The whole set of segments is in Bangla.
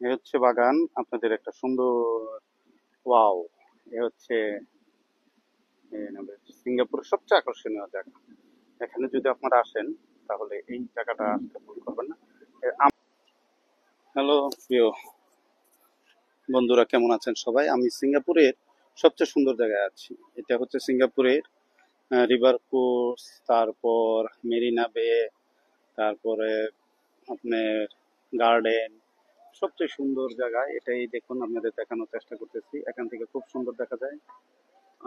এ হচ্ছে বাগান, আপনাদের একটা সুন্দর ওয়াও। এ হচ্ছে সিঙ্গাপুরের সবচেয়ে আকর্ষণীয় জায়গা। এখানে যদি আপনারা আসেন তাহলে এই জায়গাটা আসতে ভুল করবেন না। হ্যালো প্রিয় বন্ধুরা, কেমন আছেন সবাই? আমি সিঙ্গাপুরের সবচেয়ে সুন্দর জায়গায় আছি। এটা হচ্ছে সিঙ্গাপুরের রিভার ক্রুজ, তারপর মেরিনা বে, তারপরে আপনার গার্ডেন, সবচেয়ে সুন্দর জায়গা এটাই। দেখুন, আপনাদের দেখানোর চেষ্টা করতেছি। এখান থেকে খুব সুন্দর দেখা যায়।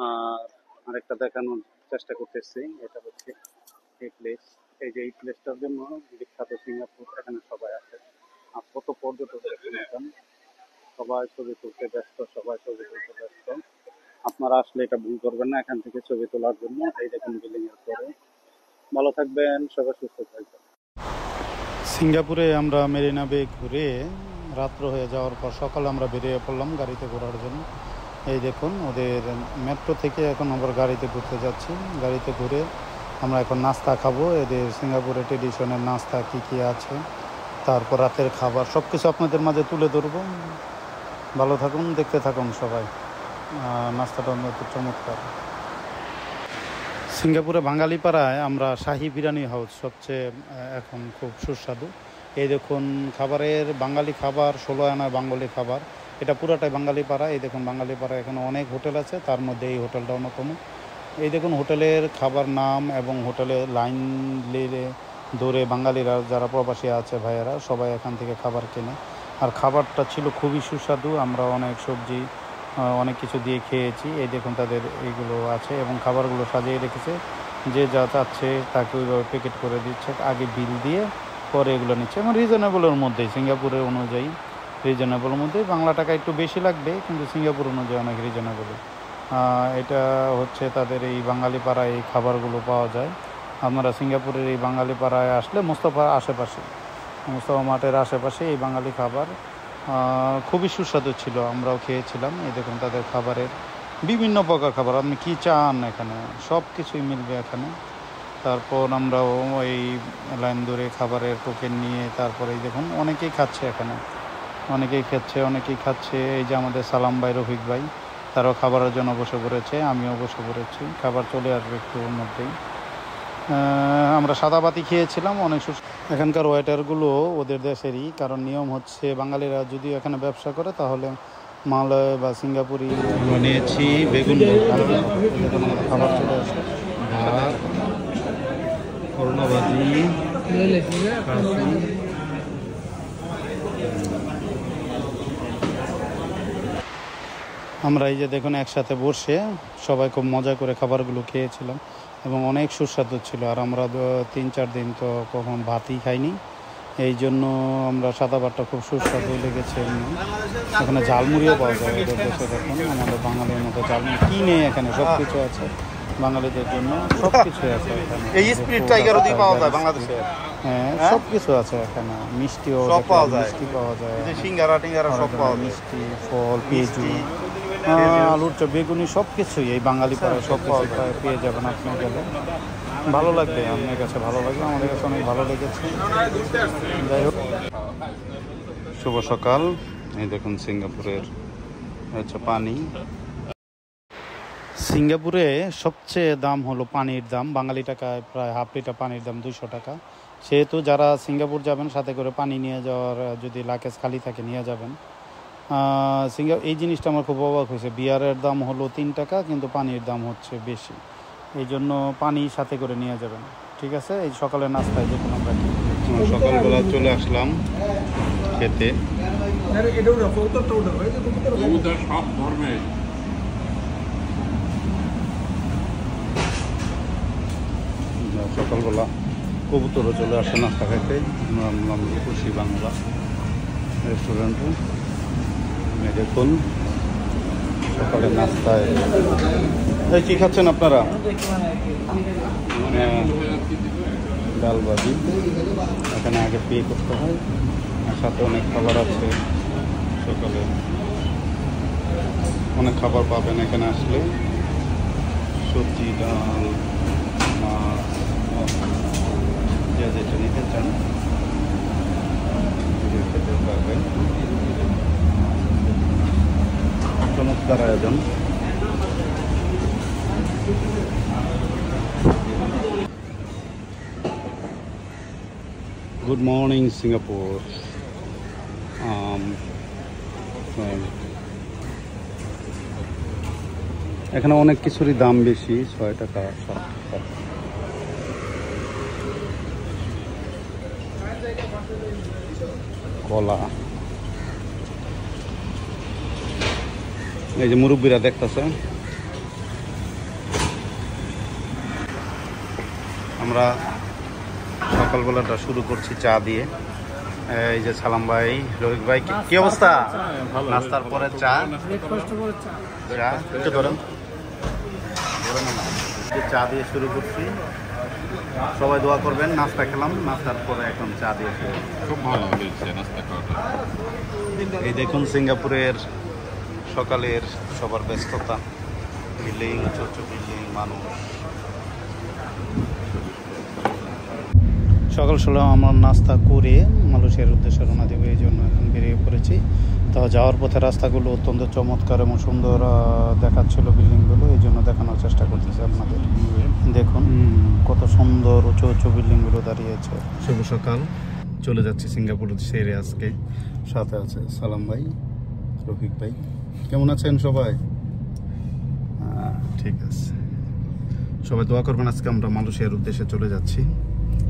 আর আরেকটা দেখানোর চেষ্টা করতেছি, এটা হচ্ছে এই প্লেস। এই যে এই প্লেসটার জন্য বিখ্যাত সিঙ্গাপুর। এখানে সবাই আসে। আর কত পর্যটক এখানে আছেন, সবাই ছবি তুলতে ব্যস্ত, সবাই ছবি তুলতে ব্যস্ত। আপনারা আসলে এটা ভুল করবেন না এখান থেকে ছবি তোলার জন্য। এই দেখুন বিল্ডিং এর পরে। ভালো থাকবেন, সবাই সুস্থ থাকবেন। সিঙ্গাপুরে আমরা মেরিনা বে ঘুরে রাত্র হয়ে যাওয়ার পর সকালে আমরা বেরিয়ে পড়লাম গাড়িতে ঘোরার জন্য। এই দেখুন, ওদের মেট্রো থেকে এখন আমরা গাড়িতে ঘুরতে যাচ্ছি। গাড়িতে ঘুরে আমরা এখন নাস্তা খাবো। এদের সিঙ্গাপুরের ট্রেডিশনের নাস্তা কী কী আছে, তারপর রাতের খাবার, সব কিছু আপনাদের মাঝে তুলে ধরবো। ভালো থাকুন, দেখতে থাকুন সবাই। নাস্তাটা অত্যন্ত চমৎকার। সিঙ্গাপুরে বাঙালি পাড়ায় আমরা শাহী বিরিয়ানি হাউস সবচেয়ে এখন খুব সুস্বাদু। এই দেখুন, খাবারের বাঙালি খাবার, 16 আনা বাঙালি খাবার। এটা পুরাটাই বাঙালি পাড়া। এই দেখুন, বাঙালি পাড়া এখানে অনেক হোটেল আছে, তার মধ্যে এই হোটেলটা অন্যতম। এই দেখুন হোটেলের খাবার নাম এবং হোটেলের লাইন ধরে বাঙালিরা যারা প্রবাসী আছে ভাইয়েরা সবাই এখান থেকে খাবার কেনে। আর খাবারটা ছিল খুবই সুস্বাদু। আমরা অনেক সবজি অনেক কিছু দিয়ে খেয়েছি। এই দেখুন তাদের এইগুলো আছে এবং খাবারগুলো সাজিয়ে রেখেছে। যে যা চাচ্ছে তাকে ওইভাবে প্যাকেট করে দিচ্ছে, আগে বিল দিয়ে পরে এগুলো নিচ্ছে। এবং রিজনেবলের মধ্যেই, সিঙ্গাপুরের অনুযায়ী রিজনেবলের মধ্যেই। বাংলা টাকা একটু বেশি লাগবে, কিন্তু সিঙ্গাপুর অনুযায়ী অনেক রিজনেবল। এটা হচ্ছে তাদের এই বাঙালি পাড়ায় এই খাবারগুলো পাওয়া যায়। আপনারা সিঙ্গাপুরের এই বাঙালি পাড়ায় আসলে মোস্তফার আশেপাশে, মোস্তফা মাঠের আশেপাশে এই বাঙালি খাবার খুবই সুস্বাদু ছিল। আমরাও খেয়েছিলাম। এই দেখুন তাদের খাবারের বিভিন্ন প্রকার খাবার, আপনি কী চান এখানে সব কিছুই মিলবে এখানে। তারপর আমরাও এই লাইন ধরে খাবারের টোকেন নিয়ে তারপরে এই দেখুন অনেকেই খাচ্ছে এখানে, অনেকেই খাচ্ছে। এই যে আমাদের সালাম ভাই, রফিক ভাই, তারাও খাবারের জন্য বসে পড়েছে, আমিও বসে পড়েছি। খাবার চলে আসবে একটু মধ্যেই। আমরা সাদাবাতি খেয়েছিলাম, অনেক এখানকার ওয়েটারগুলো ওদের দেশেরই, কারণ নিয়ম হচ্ছে বাঙালিরা যদি এখানে ব্যবসা করে তাহলে মালয় বা সিঙ্গাপুরি। নিয়েছি বেগুন খাবার চলে আসে, ভাত, করলা ভাজি, আমরা এই যে দেখুন একসাথে বসে সবাই খুব মজা করে খাবারগুলো খেয়েছিলাম এবং অনেক সুস্বাদু ছিল। আর আমরা 3-4 দিন তো কখন ভাতই খাইনি, এই জন্য আমরা সাদা ভাতটা খুব সুস্বাদু লেগেছে। এখানে ঝালমুড়িও পাওয়া যায় ওদের দেশে। দেখুন আমাদের বাঙালির মতো ঝালমুড়ি কিনে এখানে সব কিছু আছে বাঙালিদের জন্য, সব কিছু আছে এখানে। এই স্পিড টাইগারও দিয়ে পাওয়া যায় বাংলাদেশে। হ্যাঁ, সব কিছু আছে এখানে। মিষ্টিও পাওয়া যায়, মিষ্টি পাওয়া যায়, সিঙ্গারা টিঙ্গারা সব পাওয়া যায়, মিষ্টি, ফল, পেঁয়াজু, আলুর চপ, বেগুনি, সব কিছুই এই বাঙালি পাড়ায় সব কিছু পেয়ে যাবেন আপনি গেলে। ভালো লাগবে, আপনার কাছে ভালো লাগবে, আমাদের কাছে অনেক ভালো লেগেছে। যাই হোক, শুভ সকাল। এই দেখুন সিঙ্গাপুরের হচ্ছে পানি। সিঙ্গাপুরে সবচেয়ে দাম হলো পানির দাম। বাঙালি টাকায় প্রায় হাফ লিটার পানির দাম 200 টাকা। সেহেতু যারা সিঙ্গাপুর যাবেন সাথে করে পানি নিয়ে যাওয়ার, যদি লাকেজ খালি থাকে নিয়ে যাবেন। এই জিনিসটা আমার খুব অবাক হয়েছে। বিয়ারের দাম হলো 3 টাকা, কিন্তু পানির দাম হচ্ছে বেশি। এই জন্য পানি সাথে করে নিয়ে যাবেন, ঠিক আছে? এই সকালের নাস্তায় দেখুন আমরা সকালবেলা চলে আসলাম খেতে। সকালবেলা কবুতরও চলে আসে নাস্তা খাইতে। আমরা নাম খুশি বাংলা রেস্টুরেন্টে। দেখুন সকালে নাস্তায় এই কী খাচ্ছেন আপনারা? ডাল ভাজি। এখানে আগে পে করতে হয়, আর সাথে অনেক খাবার আছে। সকালে অনেক খাবার পাবেন এখানে আসলে, সবজি, ডাল, মাছ, যা যেটা নিতে চান খেতে পারবেন। চমৎকার আয়োজন। Good morning Singapore. এখানে অনেক কিছুরই দাম বেশি, 6 টাকা 7 টাকা। কলা, এই যে মুরব্বীরা দেখতেছে। আমরা সকালবেলাটা শুরু করছি চা দিয়ে। এই যে সালাম ভাই, রফিক ভাই, কি অবস্থা? নাস্তার পরে চা, চা একটু ধরেন, চা দিয়ে শুরু করছি। সবাই দোয়া করবেন। নাস্তা খেলাম, নাস্তার পরে এখন চা দিয়ে শুরু। খুব ভালো হয়েছে নাস্তা খাওয়াটা। এই দেখুন সিঙ্গাপুরের সকালের সবার ব্যস্ততা, বিল্ডিং, ছোট বিল্ডিং, মানুষ। সকাল সকাল আমরা নাস্তা করে মালয়েশিয়ার উদ্দেশ্যে রওনা দেবো, এই জন্য এখন বেরিয়ে পড়েছি। তো যাওয়ার পথে রাস্তাগুলো অত্যন্ত চমৎকার এবং সুন্দর দেখাচ্ছিল বিল্ডিংগুলো, এই জন্য দেখানোর চেষ্টা করতেছি আপনাদের। দেখুন কত সুন্দর উঁচু উঁচু বিল্ডিংগুলো দাঁড়িয়েছে। শুভ সকাল, চলে যাচ্ছি সিঙ্গাপুর সেরে আজকে। সাথে আছে সালাম ভাই, রফিক ভাই। কেমন আছেন সবাই? ঠিক আছে, সবাই দোয়া করবেন। আজকে আমরা মালয়েশিয়ার উদ্দেশ্যে চলে যাচ্ছি।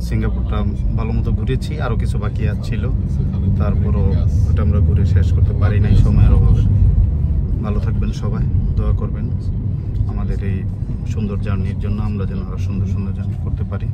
সিঙ্গাপুরটা ভালো মতো ঘুরেছি, আরও কিছু বাকি ছিল, তারপরও ওটা আমরা ঘুরে শেষ করতে পারি নাই সময়ের অভাবে। ভালো থাকবেন সবাই, দোয়া করবেন আমাদের এই সুন্দর জার্নির জন্য, আমরা যেন আরও সুন্দর সুন্দর জার্নি করতে পারি।